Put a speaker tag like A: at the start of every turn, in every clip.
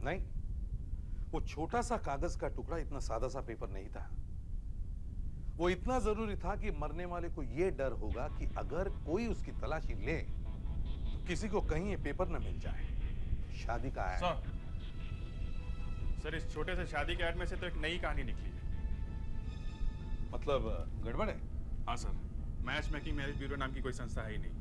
A: नहीं, वो छोटा सा कागज का टुकड़ा इतना सादा सा पेपर नहीं था। वो इतना जरूरी था कि मरने वाले को यह डर होगा कि अगर कोई उसकी तलाशी ले तो किसी को कहीं ये पेपर न मिल जाए। शादी का ऐड।
B: सर, इस छोटे से शादी के ऐड में से तो एक नई कहानी निकली है।
A: मतलब गड़बड़ है?
B: हाँ sir, match making marriage bureau नाम की कोई संस्था है ही नहीं।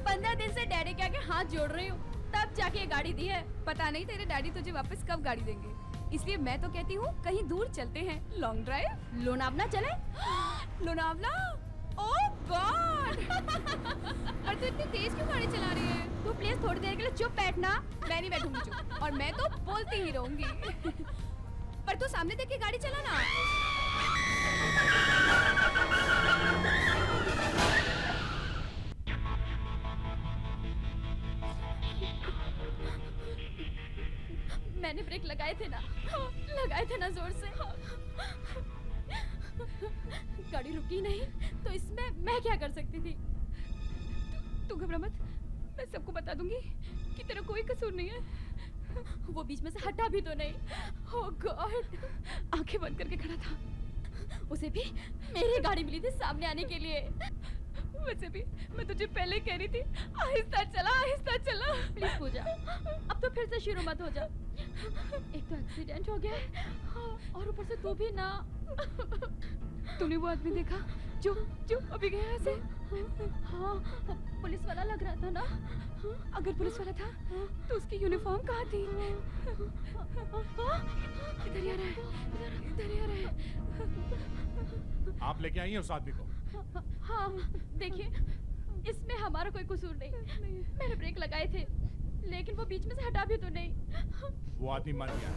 C: 15 दिन से डैडी के आगे हाथ जोड़ रही हूँ, तब जाके ये गाड़ी दी है। पता नहीं तेरे डैडी तुझे वापस कब गाड़ी देंगे, इसलिए मैं तो कहती हूँ कहीं दूर चलते हैं, लॉन्ग ड्राइव। लोनावला चले? लोनावला? Oh God! और तू इतनी तेज क्यों गाड़ी चला रही है? तू प्लीज थोड़ी देर के लिए चुप बैठना। मैं नहीं बैठूंगी चुप, और मैं तो बोलती ही रहूंगी। पर तू सामने देख के गाड़ी चला ना। मैंने ब्रेक लगाए थे ना जोर से। गाड़ी रुकी नहीं तो इसमें मैं क्या कर सकती थी? तू घबरा मत, मैं सबको बता दूंगी कि तेरा कोई कसूर नहीं है। वो बीच में से हटा भी तो नहीं। ओह गॉड! आंखें बंद करके खड़ा था। उसे भी मेरी गाड़ी मिली थी सामने आने के लिए। वैसे भी मैं तुझे पहले कह रही थी आहिस्ता चला। प्लीज पूजा, अब तो फिर से शुरू मत हो जा। एक तो एक्सीडेंट हो गया है और ऊपर से तू भी ना। तूने वो आदमी देखा जो अभी गया ऐसे? हाँ, पुलिस वाला लग रहा था ना। अगर पुलिस वाला था तो उसकी यूनिफॉर्म कहाँ थी? इधर ही आ रहा है।
B: आप लेके आई हैं उस आदमी को?
C: हाँ, देखिए, इसमें हमारा कोई कसूर नहीं। मैंने ब्रेक लगाए थे, लेकिन वो बीच में से हटा भी तो नहीं।
B: वो आदमी मर गया।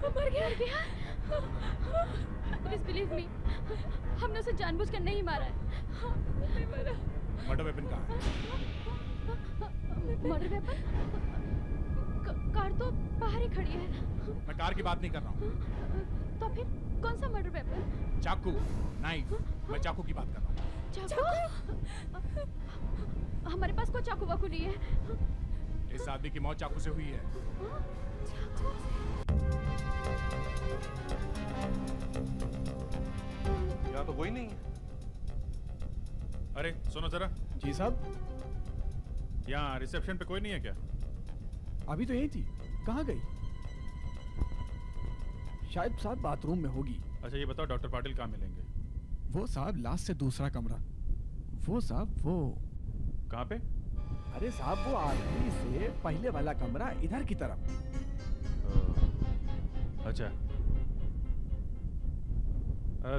C: मर गया? प्लीज बिलीव मी, हमने उसे जानबूझकर नहीं मारा है। नहीं मारा।
B: मर्डर वेपन कहाँ है?
C: Murder weapon? कार तो बाहर ही खड़ी है।
B: मैं कार की बात नहीं कर रहा हूँ।
C: तो फिर कौन सा मर्डर वेपन?
B: चाकू, नाइफ। मैं चाकू की बात कर रहा हूँ।
C: चाकू? हमारे पास कोई चाकू वाकू नहीं है।
B: इस आदमी की मौत चाकू से हुई है।
A: यहाँ तो कोई नहीं है।
B: अरे सुनो जरा।
D: जी साहब।
B: यहाँ रिसेप्शन पे कोई नहीं है क्या?
D: अभी तो यही थी, कहाँ गई? शायद साहब बाथरूम में होगी।
B: अच्छा ये बताओ, डॉक्टर पाटिल कहाँ मिलेंगे?
D: वो साहब लास्ट से दूसरा कमरा। वो साहब वो
B: कहाँ पे?
D: अरे साहब वो आखिरी से पहले वाला कमरा इधर की तरफ।
B: अच्छा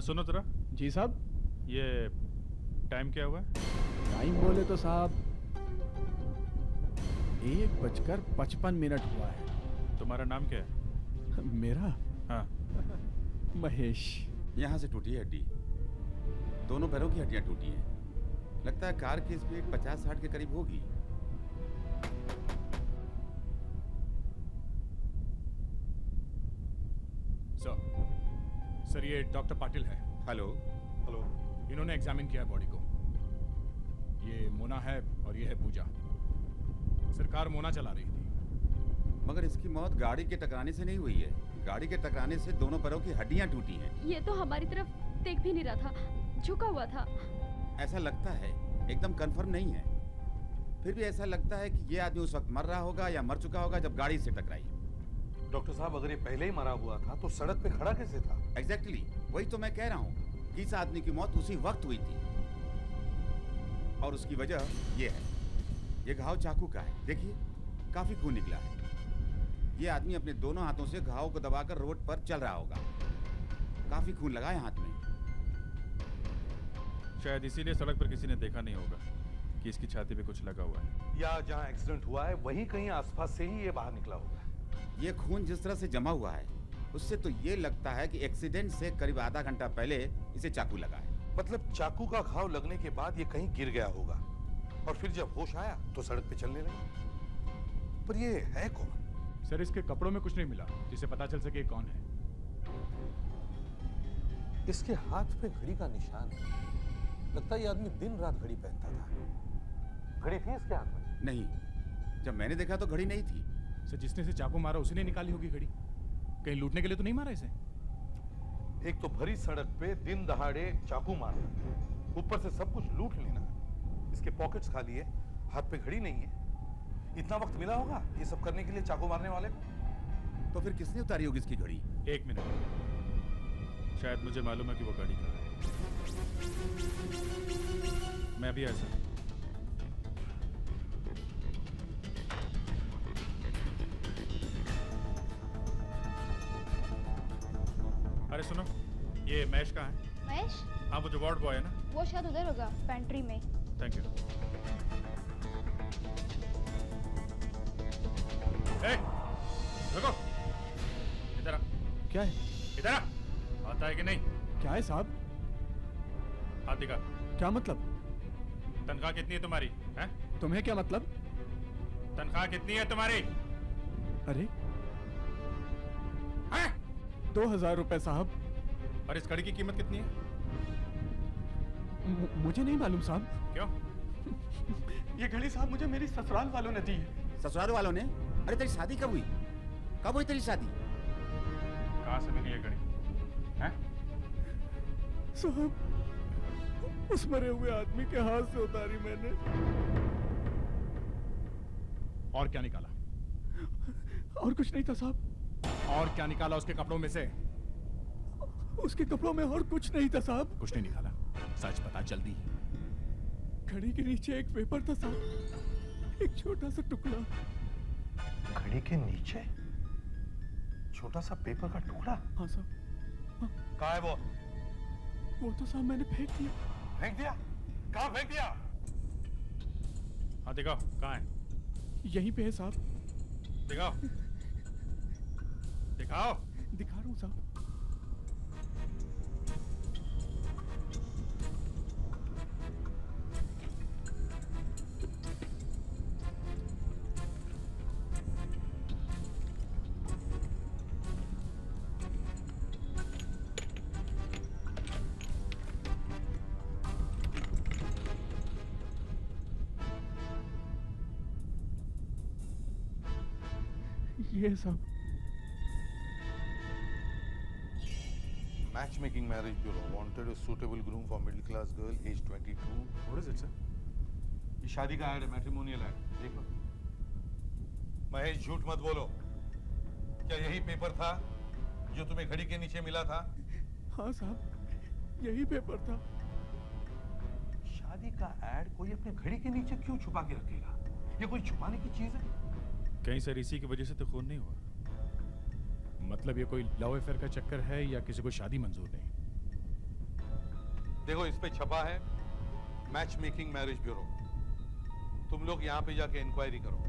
B: सुनो जरा।
D: जी साहब।
B: ये टाइम क्या हुआ है?
D: टाइम बोले तो साहब 1:55 हुआ है।
B: तुम्हारा नाम क्या है?
D: मेरा?
B: हाँ।
D: महेश।
E: यहाँ से टूटी है हड्डी, दोनों पैरों की हड्डियाँ टूटी हैं। लगता है कार की स्पीड 50-60 के करीब होगी।
B: सर ये डॉक्टर पाटिल है।
E: हेलो।
B: इन्होंने एग्जामिन किया बॉडी को। ये मोना है और ये है पूजा। सरकार मोना चला रही थी।
E: मगर इसकी मौत गाड़ी के टकराने से नहीं हुई है। गाड़ी के टकराने से दोनों पैरों की हड्डियाँ टूटी हैं।
C: ये तो हमारी तरफ देख भी नहीं रहा था, झुका हुआ था।
E: ऐसा लगता है, एकदम कंफर्म नहीं है। फिर भी ऐसा लगता है कि ये आदमी उस वक्त मर रहा होगा या मर चुका होगा जब गाड़ी से टकराई।
A: डॉक्टर साहब, अगर ये पहले ही मरा हुआ था तो सड़क पे खड़ा कैसे था?
E: एग्जैक्टली, वही तो मैं कह रहा हूँ कि इस आदमी की मौत उसी वक्त हुई थी। और उसकी वजह ये है, ये घाव चाकू का है। देखिए, काफी खून निकला है। ये आदमी अपने दोनों हाथों से घाव को दबाकर रोड पर चल रहा होगा। काफी खून लगा है हाथ में।
B: शायद इसीलिए सड़क पर किसी ने देखा नहीं होगा कि इसकी छाती पे कुछ लगा हुआ है।
A: या जहाँ एक्सीडेंट हुआ है वहीं कहीं आसपास से ही ये बाहर निकला होगा।
E: ये खून जिस तरह से जमा हुआ है उससे तो ये लगता है कि एक्सीडेंट से करीब आधा घंटा पहले इसे चाकू लगा है।
A: मतलब चाकू का घाव लगने के बाद ये कहीं गिर गया होगा और फिर जब होश आया तो सड़क पे चलने लगा। पर ये है कौन?
B: सर इसके कपड़ों में कुछ नहीं मिला जिससे पता चल सके कौन है।
A: इसके हाथ पे घड़ी का निशान है। लगता है ये आदमी दिन रात घड़ी पहनता था। घड़ी थी इसके हाथ में?
E: नहीं, जब मैंने देखा तो घड़ी नहीं थी।
B: सर जिसने इसे चाकू मारा उसी ने निकाली होगी घड़ी। कहीं लूटने के लिए तो नहीं मारा इसे?
A: एक तो भरी सड़क पे दिन दहाड़े चाकू मारना, ऊपर से सब कुछ लूट लेना। इसके पॉकेट्स खाली है, हाथ पे घड़ी नहीं है। इतना वक्त मिला होगा ये सब करने के लिए चाकू मारने वाले को?
E: तो फिर किसने उतारी होगी इसकी घड़ी?
B: 1 मिनट, शायद मुझे मालूम है कि वो गाड़ी कहाँ है। मैं भी ऐसा। अरे सुनो, ये महेश कहाँ है?
F: महेश?
B: हाँ वो जो वार्ड बॉय है ना।
F: वो शायद उधर होगा, पेंट्री में।
B: Thank you. ए, रुको, इधर आ।
D: क्या है?
B: इधर आ। आता है कि नहीं?
D: क्या है साहब?
B: हाथ दिखा।
D: क्या मतलब?
B: तनख्वाह कितनी है तुम्हारी? हैं?
D: तुम्हें क्या मतलब?
B: तनख्वाह कितनी है तुम्हारी?
D: अरे
B: हैं?
D: 2000 रुपए साहब।
B: और इस घड़ी की कीमत कितनी है?
D: मुझे नहीं मालूम साहब।
B: क्यों?
G: ये घड़ी साहब मुझे मेरी ससुराल वालों ने दी है।
E: ससुराल वालों ने? अरे तेरी शादी कब हुई? कब हुई तेरी शादी?
B: कहाँ से मिली ये घड़ी? हैं?
D: साहब उस मरे हुए आदमी के हाथ से उतारी मैंने।
B: और क्या निकाला?
D: और कुछ नहीं था साहब।
B: और क्या निकाला उसके कपड़ों में से?
D: उसके कपड़ों में और कुछ नहीं था साहब।
B: कुछ नहीं निकाला, सच बता जल्दी।
D: घड़ी के नीचे एक पेपर था साहब, एक छोटा सा टुकड़ा।
A: घड़ी के नीचे छोटा सा पेपर का टुकड़ा?
D: हाँ साहब।
A: कहाँ है
D: वो तो साहब मैंने फेंक दिया।
A: फेंक दिया? कहाँ फेंक दिया?
B: हाँ दिखाओ, कहाँ है?
D: यहीं पे है साहब।
B: दिखाओ, दिखाओ।
D: दिखा रहा हूँ साहब। ये सब
A: Matchmaking marriage bureau wanted a suitable groom for middle class girl age 22.
B: What is it, sir?
A: ये शादी का ऐड है, मैट्रिमोनियल ऐड। देखो। महेश झूठ मत बोलो। क्या यही पेपर था जो तुम्हें घड़ी के नीचे मिला था?
D: हाँ साहब यही पेपर था।
A: शादी का ऐड कोई अपने घड़ी के नीचे क्यों छुपा के रखेगा? ये कोई छुपाने की चीज है?
B: कहीं सर इसी की वजह से तो खून नहीं हुआ। मतलब ये कोई लव अफेयर का चक्कर है या किसी को शादी मंजूर नहीं?
A: देखो इस पे छपा है मैच मेकिंग मैरिज ब्यूरो। तुम लोग यहाँ पे जाके इंक्वायरी करो,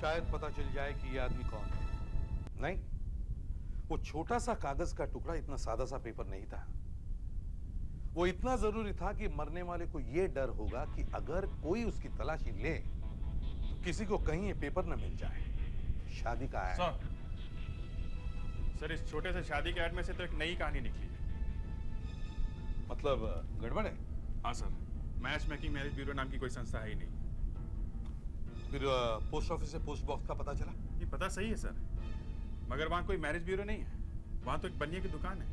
A: शायद पता चल जाए कि ये आदमी कौन है। नहीं, वो छोटा सा कागज का टुकड़ा इतना सादा सा पेपर नहीं था। वो इतना जरूरी था कि मरने वाले को ये डर होगा कि अगर कोई उसकी तलाशी ले तो किसी को कहीं ये पेपर न मिल जाए। शादी का ऐड।
B: सर इस छोटे से शादी के ऐड में से तो एक नई कहानी निकली है।
A: मतलब गड़बड़ है?
B: हाँ sir, match making marriage bureau नाम की कोई संस्था है ही नहीं।
A: फिर पोस्ट ऑफिस से पोस्ट बॉक्स का पता चला?
B: ये पता सही है सर, मगर वहाँ कोई मैरिज ब्यूरो नहीं है। वहाँ तो एक बनिए की दुकान है।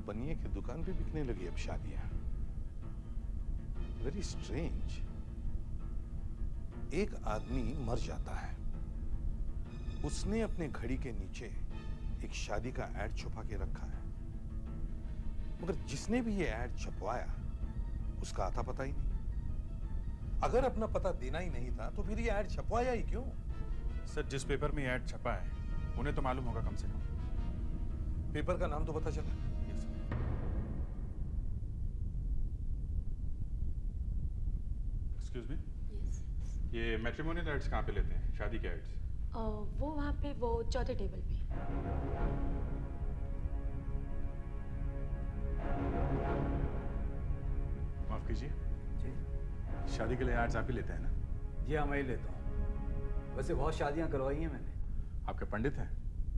A: बनिए की दुकान पे बिकने लगी अब शादियां। Very strange. एक आदमी मर जाता है, उसने अपने घड़ी के नीचे एक शादी का ऐड छुपा के रखा है, मगर जिसने भी ये ऐड छपवाया उसका आता पता ही नहीं। अगर अपना पता देना ही नहीं था तो फिर ये ऐड छपवाया ही क्यों?
B: सर जिस पेपर में ऐड छपा है उन्हें तो मालूम होगा कम से कम।
A: पेपर का नाम तो पता चला?
B: एक्सक्यूज मी, ये मैट्रिमोनियल एड्स कहाँ पे लेते हैं, शादी के एड्स?
H: वो वहाँ पे वो चौथे टेबल पे।
B: माफ कीजिए
I: जी
B: शादी के लिए एड्स आप ही लेते हैं ना?
I: जी हाँ, मैं ही लेता हूँ। वैसे बहुत शादियाँ करवाई हैं मैंने।
B: आपके पंडित हैं?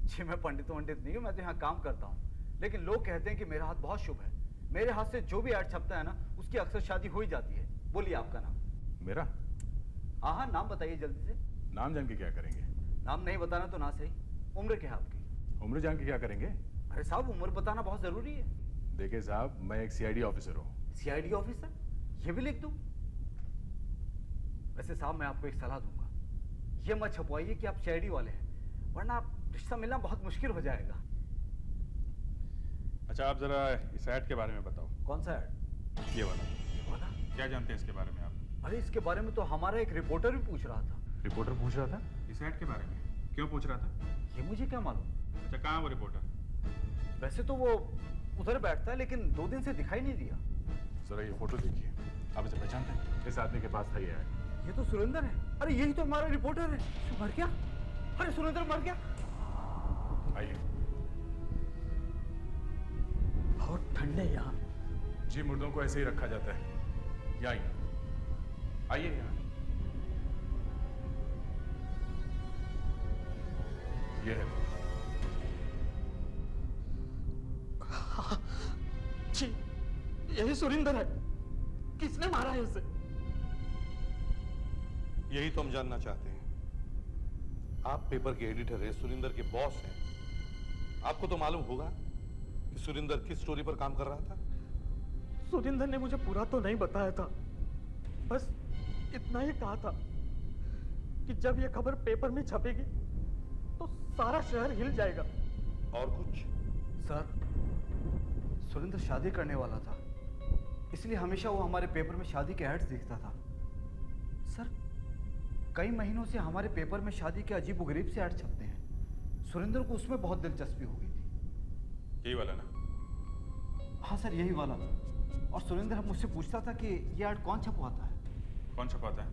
I: जी मैं पंडित नहीं हूँ, मैं तो यहाँ काम करता हूँ। लेकिन लोग कहते हैं कि मेरा हाथ बहुत शुभ है। मेरे हाथ से जो भी ऐड छपता है ना उसकी अक्सर शादी हो ही जाती है। बोलिए आपका नाम।
B: मेरा?
I: हाँ हाँ, नाम बताइए जल्दी से।
B: नाम जान के क्या करेंगे?
I: नाम नहीं बताना तो ना सही। उम्र क्या है आपकी?
B: उम्र जान के क्या करेंगे?
I: अरे साहब, उम्र बताना बहुत जरूरी है।
B: देखिए साहब, मैं एक सीआईडी ऑफिसर हूँ।
I: CID officer? ये भी लिख दूं? वैसे साहब, मैं आपको एक सलाह दूंगा, ये मत छपवाइए कि आप सीआईडी वाले हैं, वरना रिश्ता मिलना बहुत मुश्किल हो जाएगा।
B: अच्छा, आप जरा इस ऐड के बारे में बताओ।
I: कौन सा ऐड?
B: ये वाला।
I: ये वाला?
B: क्या जानते हैं इसके बारे में आप?
I: अरे इसके बारे में तो हमारा एक रिपोर्टर भी पूछ रहा था।
B: रिपोर्टर पूछ रहा था इस ऐड के बारे में? क्यों पूछ रहा था?
I: ये मुझे क्या मालूम।
B: अच्छा, कहाँ है वो रिपोर्टर?
I: वैसे तो वो उधर बैठता है, लेकिन 2 दिन से दिखाई नहीं दिया।
B: जरा ये फोटो देखिए, आप इसे पहचानते हैं? इस आदमी के पास था ये ऐड।
I: ये तो सुरेंद्र है। अरे यही तो हमारा रिपोर्टर है। मर गया? अरे सुरेंद्र मर गया।
B: आइए।
D: बहुत ठंडे यहाँ।
B: जी, मुर्दों को ऐसे ही रखा जाता है। ये आइए, आइए यहाँ। ये है।
D: जी, यही सुरेंद्र है। किसने मारा है उसे?
A: यही तो हम जानना चाहते हैं। आप पेपर के एडिटर हैं, सुरिंदर के बॉस हैं। आपको तो मालूम होगा कि सुरिंदर किस स्टोरी पर काम कर रहा था।
D: सुरेंद्र ने मुझे पूरा तो नहीं बताया था, बस इतना ही कहा था कि जब ये खबर पेपर में छपेगी तो सारा शहर हिल जाएगा।
A: और कुछ?
I: सर, सुरेंद्र शादी करने वाला था, इसलिए हमेशा वो हमारे पेपर में शादी के एड्स देखता था। सर, कई महीनों से हमारे पेपर में शादी के अजीबोगरीब से ऐड छपते हैं। सुरेंद्र को उसमें बहुत दिलचस्पी हो गई थी।
B: यही वाला ना?
I: हाँ सर, यही वाला। और सुरेंद्र मुझसे पूछता था कि ये ऐड कौन छपवाता है।
B: कौन छपाता है?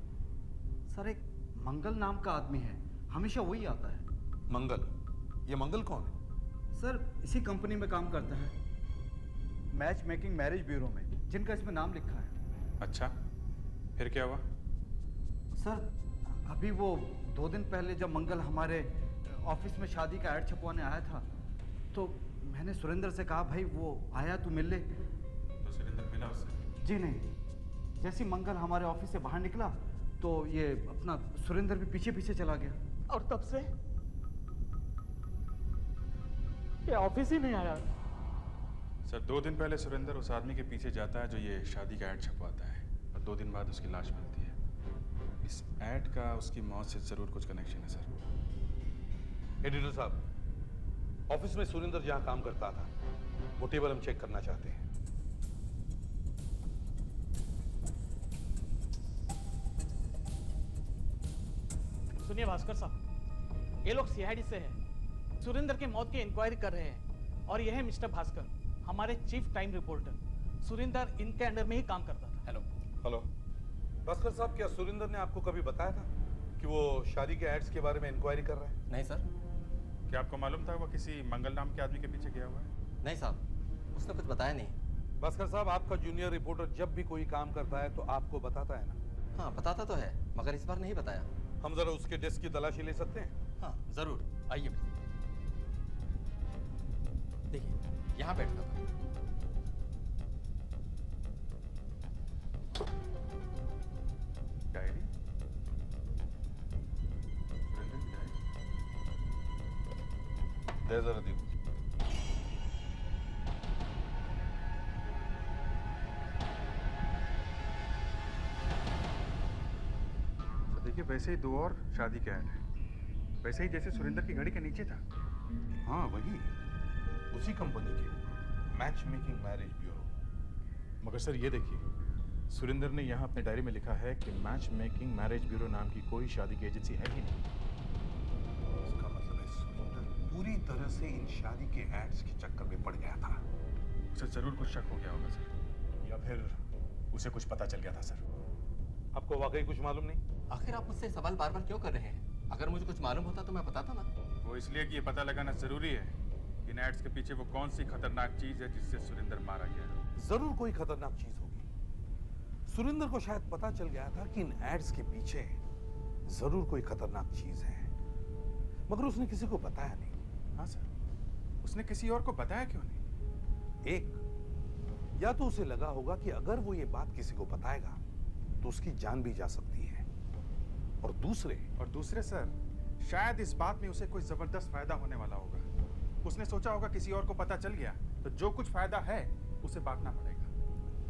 I: सर, एक मंगल नाम का आदमी है, हमेशा वही आता है।
A: मंगल? ये मंगल कौन है?
I: सर, इसी कंपनी में काम करता है, मैच मेकिंग मैरिज ब्यूरो में, जिनका इसमें नाम लिखा है।
B: अच्छा, फिर क्या हुआ?
I: सर, अभी वो 2 दिन पहले जब मंगल हमारे ऑफिस में शादी का ऐड छपवाने आया था, तो मैंने सुरेंद्र से कहा, भाई वो आया तो मिल ले।
B: तो सुरेंद्र मिला उससे?
I: जी नहीं। जैसे ही मंगल हमारे ऑफिस से बाहर निकला तो ये अपना सुरेंद्र भी पीछे पीछे चला गया।
D: और तब से ये ऑफिस ही नहीं आया।
B: सर, 2 दिन पहले सुरेंद्र उस आदमी के पीछे जाता है जो ये शादी का ऐड छपवाता है, और 2 दिन बाद उसकी लाश मिलती है। इस ऐड का उसकी मौत से जरूर कुछ कनेक्शन है सर।
A: एडिटर साहब, ऑफिस में सुरेंद्र जहां काम करता था वो टेबल हम चेक करना चाहते हैं।
D: सुनिए भास्कर साहब, ये लोग सीआईडी से हैं। सुरेंद्र की मौत की इंक्वायरी कर रहे हैं, और यह है मिस्टर भास्कर, हमारे चीफ टाइम रिपोर्टर। सुरेंद्र इनके अंडर में ही काम करता था।
I: हेलो।
A: हेलो भास्कर साहब, क्या सुरेंद्र ने आपको कभी बताया था कि वो शादी के एड्स के बारे में इंक्वायरी कर रहा है?
J: नहीं सर।
B: क्या आपको मालूम था वो किसी मंगल नाम के आदमी के पीछे गया हुआ है?
J: नहीं साहब, उसने कुछ बताया नहीं।
A: भास्कर साहब, आपका जूनियर रिपोर्टर जब भी कोई काम करता है तो आपको बताता है ना?
J: हाँ, बताता तो है, मगर इस बार नहीं बताया।
A: हम जरा उसके डेस्क की तलाशी ले सकते हैं?
J: हाँ जरूर, आइए। देखिए, यहाँ बैठता था।
B: डायरी? सुरेंद्र की डायरी?
A: दे जरा देखो।
B: देखिए, वैसे ही 2 और शादी के ऐड है, वैसे ही जैसे सुरेंद्र की घड़ी के नीचे था।
A: हाँ वही, उसी कंपनी के, मैच मेकिंग मैरिज ब्यूरो।
B: मगर सर ये देखिए, सुरेंद्र ने यहाँ अपने डायरी में लिखा है कि मैच मेकिंग मैरिज ब्यूरो नाम की कोई शादी की एजेंसी है ही नहीं।
A: इसका मतलब है सुरेंद्र पूरी तरह से इन शादी के एड्स के चक्कर में पड़ गया था।
B: उसे जरूर कुछ शक हो गया होगा सर, या फिर उसे कुछ पता चल गया था सर।
A: आपको वाकई कुछ मालूम नहीं?
J: आखिर आप मुझसे सवाल बार बार क्यों कर रहे हैं? अगर मुझे कुछ मालूम होता तो मैं बताता ना।
B: वो इसलिए कि ये पता लगाना जरूरी है कि इन एड्स के पीछे वो कौन सी खतरनाक चीज है जिससे सुरेंद्र मारा गया।
A: जरूर कोई खतरनाक चीज होगी। सुरेंद्र को शायद पता चल गया था कि इन एड्स के पीछे जरूर कोई खतरनाक चीज है, मगर उसने किसी को बताया नहीं।
B: हाँ सर, उसने किसी और को बताया क्यों नहीं?
A: एक, या तो उसे लगा होगा कि अगर वो ये बात किसी को बताएगा तो उसकी जान भी जा सकती है, और दूसरे
B: सर, शायद इस बात में उसे कोई जबरदस्त फायदा होने वाला होगा। उसने सोचा होगा किसी और को पता चल गया तो जो कुछ फायदा है उसे बांटना पड़ेगा।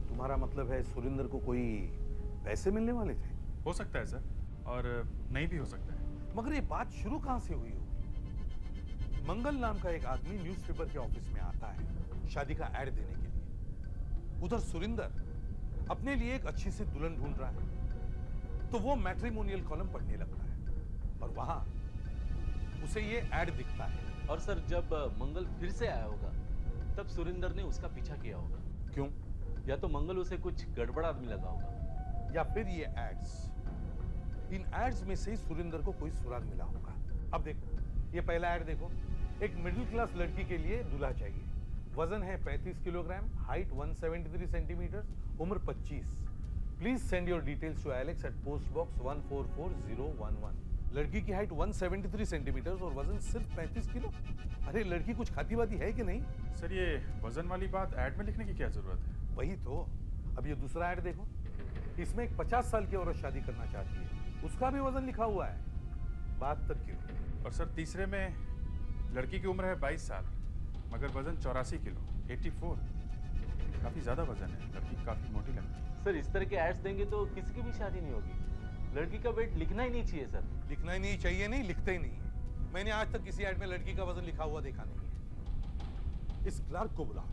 A: तुम्हारा मतलब है सुरेंद्र को कोई पैसे मिलने वाले थे?
B: हो सकता है सर, और नहीं भी हो सकता है।
A: मगर ये बात शुरू कहां से हुई होगी? मंगल नाम का एक आदमी न्यूज़पेपर के ऑफिस में आता है शादी का ऐड देने के लिए। उधर सुरेंद्र अपने लिए एक अच्छी सी दुल्हन ढूंढ रहा है, तो वो मैट्रिमोनियल कॉलम पढ़ने लगता है और वहां उसे ये ऐड दिखता है।
K: और सर, जब मंगल फिर से आया होगा तब सुरेंद्र ने उसका पीछा किया होगा।
A: क्यों?
K: या तो मंगल उसे कुछ गड़बड़ आदमी लगा होगा,
A: या फिर ये एड्स, इन एड्स में से ही सुरेंद्र को कोई सुराग मिला होगा। अब देखो, ये पहला ऐड देखो। एक मिडिल क्लास लड़की के लिए दूल्हा चाहिए, वजन है 35 किलोग्राम, हाइट 173 सेंटीमीटर, उम्र 25। Please send your details to Alex at post box 144011। लड़की की हाइट 173 सेंटीमीटर और वजन सिर्फ 35 किलो। अरे लड़की कुछ खाती वाती है कि नहीं?
B: सर, ये वजन वाली बात ऐड में लिखने की क्या जरूरत है?
A: वही तो। अब ये दूसरा ऐड देखो, इसमें एक 50 साल की औरत शादी करना चाहती है, उसका भी वजन लिखा हुआ है 72 किलो।
B: और सर, तीसरे में लड़की की उम्र है 22 साल मगर वजन 84 किलो, 84। काफी ज्यादा वजन है, लड़की काफी मोटी लगती है।
K: सर इस तरह के एड्स देंगे तो किसी की भी शादी नहीं होगी। लड़की का वेट लिखना ही नहीं चाहिए सर।
A: लिखना ही नहीं चाहिए, नहीं लिखते ही नहीं है। मैंने आज तक किसी ऐड में लड़की का वजन लिखा हुआ देखा नहीं है। इस क्लर्क को बुलाओ,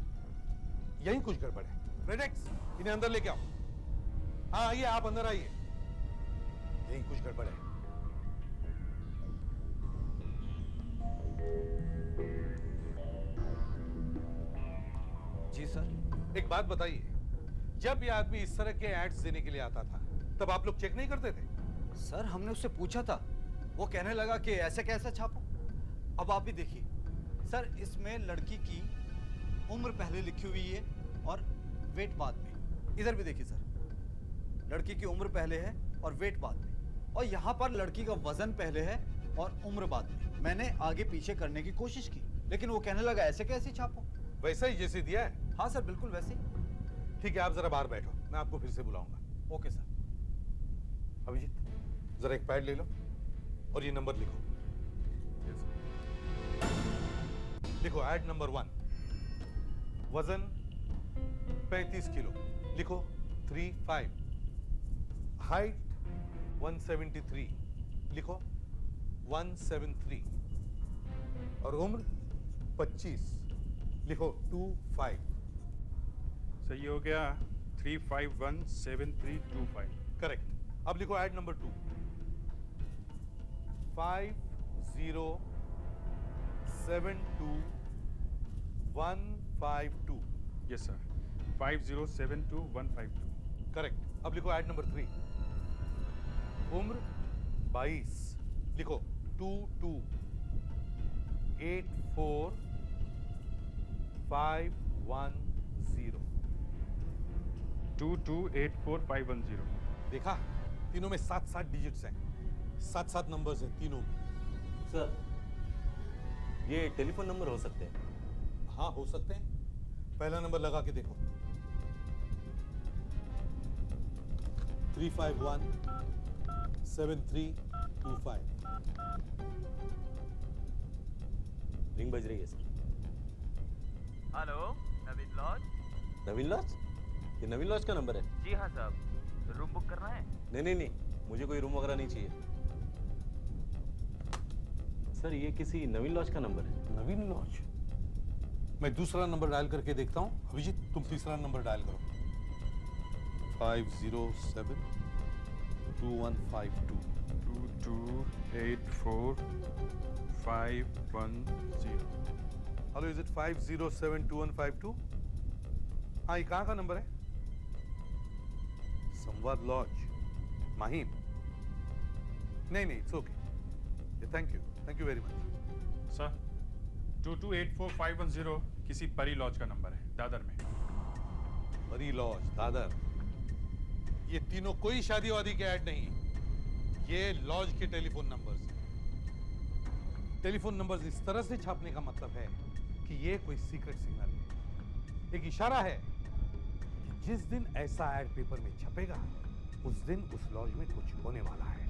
A: यही कुछ गड़बड़ है। रेडेक्स, इन्हें अंदर लेके आओ। हाँ आइए, आप अंदर आइए, यही कुछ गड़बड़ है।
I: जी सर।
A: एक बात बताइए, जब ये आदमी इस तरह के एड्स देने के लिए आता था तब आप लोग चेक नहीं करते थे?
I: सर हमने उससे पूछा था, वो कहने लगा कि ऐसे कैसा छापो। अब आप भी देखिए सर, इसमें लड़की की उम्र पहले लिखी हुई है और वेट बाद में। इधर भी देखिए सर, लड़की की उम्र पहले है और वेट बाद में, और यहाँ पर लड़की का वजन पहले है और उम्र बाद में। मैंने आगे पीछे करने की कोशिश की लेकिन वो कहने लगा ऐसे कैसे छापो।
A: वैसा ही जैसे दिया है?
I: हाँ सर, बिल्कुल वैसे ही।
A: ठीक है, आप जरा बाहर बैठो, मैं आपको फिर से बुलाऊंगा।
I: Okay sir.
A: अभिजीत, जरा एक पैड ले लो और ये नंबर लिखो। लिखो ऐड नंबर 1, वजन 35 किलो, लिखो 35, हाइट 173, लिखो 173, और उम्र 25, लिखो 25।
B: सही हो गया, 3517325।
A: करेक्ट। अब लिखो add number 2, 5072152।
B: Yes sir, 5072152।
A: Correct. अब लिखो ऐड नंबर 3, उम्र 22, लिखो 2284510।
B: 2284510।
A: देखा, तीनों में 7-7 डिजिट्स हैं, 7-7 नंबर्स हैं तीनों में।
K: सर ये टेलीफोन नंबर हो सकते हैं?
A: हाँ हो सकते हैं। पहला नंबर लगा के देखो, 3517325।
K: रिंग बज रही है सर।
L: हेलो, नवीन लॉज?
K: नवीन लॉज? ये नवीन लॉज का नंबर है?
L: जी हाँ साहब, रूम बुक करना है?
K: नहीं, मुझे कोई रूम वगैरह नहीं चाहिए सर। ये किसी नवीन लॉज का नंबर है।
A: नवीन लॉज? मैं दूसरा नंबर डायल करके देखता हूँ। अभिजीत, तुम तीसरा नंबर डायल करो, 5072152।
B: 2284510।
A: Hello, is it 5072152? हाँ, ये कहाँ का नंबर है? संवाद लॉज, माहिम? नहीं, it's okay, thank you very much.
B: Sir, 2284510 किसी परी लॉज का नंबर है, दादर में।
A: परी लॉज, दादर? ये तीनों कोई शादी वादी के ऐड नहीं, ये लॉज के टेलीफोन नंबर्स हैं। टेलीफोन नंबर्स इस तरह से छापने का मतलब है कि ये कोई सीक्रेट सिग्नल है, एक इशारा है कि जिस दिन ऐसा ऐड पेपर में छपेगा उस दिन उस लॉज में कुछ होने वाला है।